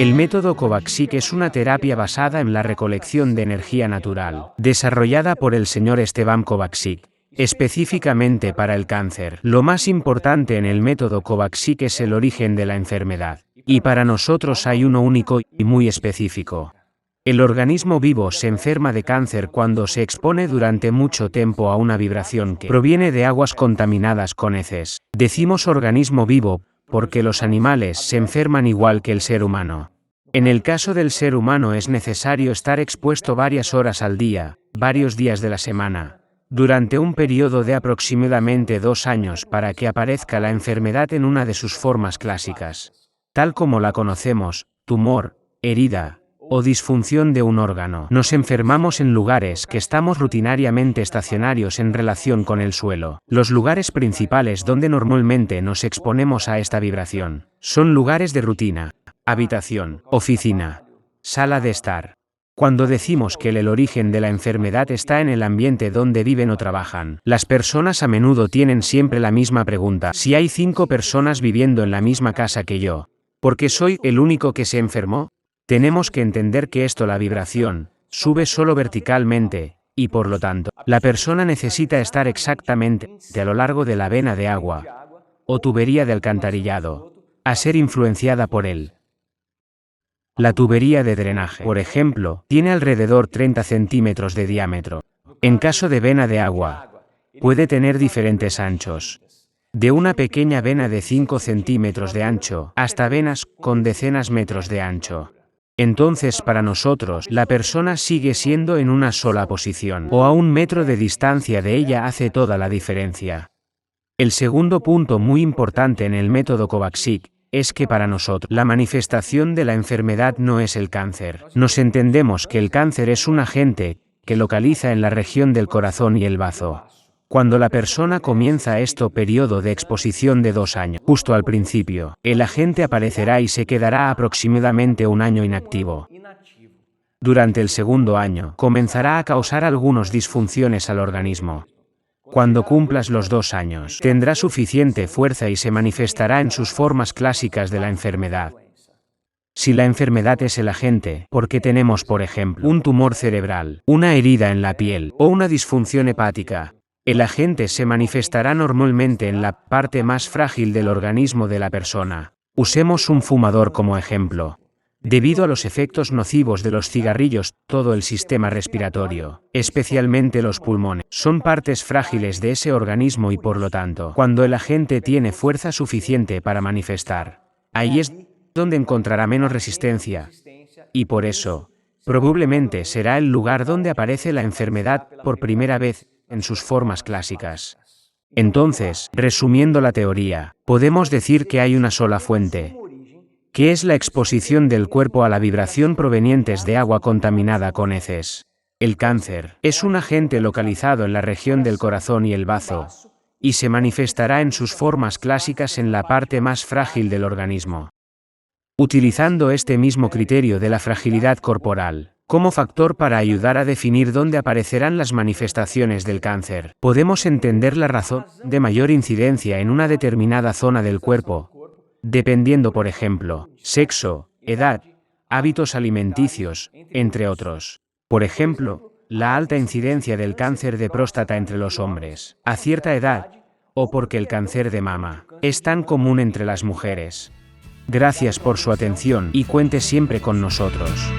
El método Kovačić es una terapia basada en la recolección de energía natural, desarrollada por el señor Esteban Kovačić, específicamente para el cáncer. Lo más importante en el método Kovačić es el origen de la enfermedad, y para nosotros hay uno único y muy específico. El organismo vivo se enferma de cáncer cuando se expone durante mucho tiempo a una vibración que proviene de aguas contaminadas con heces. Decimos organismo vivo porque los animales se enferman igual que el ser humano. En el caso del ser humano es necesario estar expuesto varias horas al día, varios días de la semana, durante un periodo de aproximadamente 2 años para que aparezca la enfermedad en una de sus formas clásicas, tal como la conocemos, tumor, herida o disfunción de un órgano. Nos enfermamos en lugares que estamos rutinariamente estacionarios en relación con el suelo. Los lugares principales donde normalmente nos exponemos a esta vibración son lugares de rutina, habitación, oficina, sala de estar. Cuando decimos que el origen de la enfermedad está en el ambiente donde viven o trabajan, las personas a menudo tienen siempre la misma pregunta: si hay 5 personas viviendo en la misma casa que yo, ¿por qué soy el único que se enfermó? Tenemos que entender que la vibración, sube solo verticalmente, y por lo tanto, la persona necesita estar exactamente a lo largo de la vena de agua, o tubería de alcantarillado, a ser influenciada por él. La tubería de drenaje, por ejemplo, tiene alrededor 30 centímetros de diámetro. En caso de vena de agua, puede tener diferentes anchos. De una pequeña vena de 5 centímetros de ancho, hasta venas con decenas metros de ancho. Entonces para nosotros, la persona sigue siendo en una sola posición, o a 1 metro de distancia de ella hace toda la diferencia. El segundo punto muy importante en el método Kovačić es que para nosotros, la manifestación de la enfermedad no es el cáncer. Nos entendemos que el cáncer es un agente que localiza en la región del corazón y el bazo. Cuando la persona comienza periodo de exposición de 2 años, justo al principio, el agente aparecerá y se quedará aproximadamente 1 año inactivo. Durante el segundo año, comenzará a causar algunas disfunciones al organismo. Cuando cumplas los 2 años, tendrá suficiente fuerza y se manifestará en sus formas clásicas de la enfermedad. Si la enfermedad es el agente, porque tenemos por ejemplo, un tumor cerebral, una herida en la piel, o una disfunción hepática, el agente se manifestará normalmente en la parte más frágil del organismo de la persona. Usemos un fumador como ejemplo. Debido a los efectos nocivos de los cigarrillos, todo el sistema respiratorio, especialmente los pulmones, son partes frágiles de ese organismo y por lo tanto, cuando el agente tiene fuerza suficiente para manifestar, ahí es donde encontrará menos resistencia. Y por eso, probablemente será el lugar donde aparece la enfermedad por primera vez en sus formas clásicas. Entonces, resumiendo la teoría, podemos decir que hay una sola fuente, que es la exposición del cuerpo a la vibración provenientes de agua contaminada con heces. El cáncer es un agente localizado en la región del corazón y el bazo, y se manifestará en sus formas clásicas en la parte más frágil del organismo. Utilizando este mismo criterio de la fragilidad corporal como factor para ayudar a definir dónde aparecerán las manifestaciones del cáncer, podemos entender la razón de mayor incidencia en una determinada zona del cuerpo, dependiendo por ejemplo, sexo, edad, hábitos alimenticios, entre otros. Por ejemplo, la alta incidencia del cáncer de próstata entre los hombres, a cierta edad, o porque el cáncer de mama es tan común entre las mujeres. Gracias por su atención y cuente siempre con nosotros.